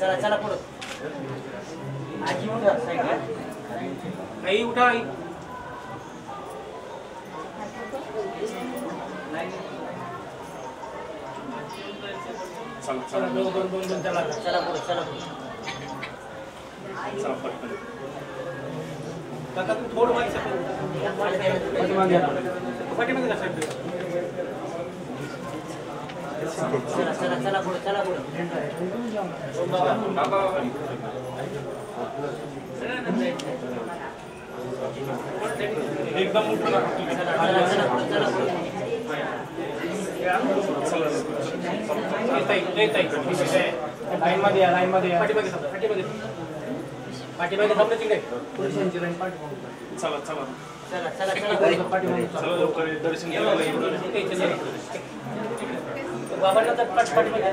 चला चला पुढे आजी उठा साईडला आई उठा आई चला दोन चला चला पुढे चला काका तू थोडं मागे पाठीमागे जा साहेब चला चला चला पुढे चला पुढे एकदम उठला चला पुढे चला पुढे लाईन मध्ये या पाठीमागे थांबले तिकडे पोलिसांची लाईन पाठीमागे चला चला चला चला चला पाठीमागे चला लवकर दर्शन घ्यायला बाबांना तर पाठीमागे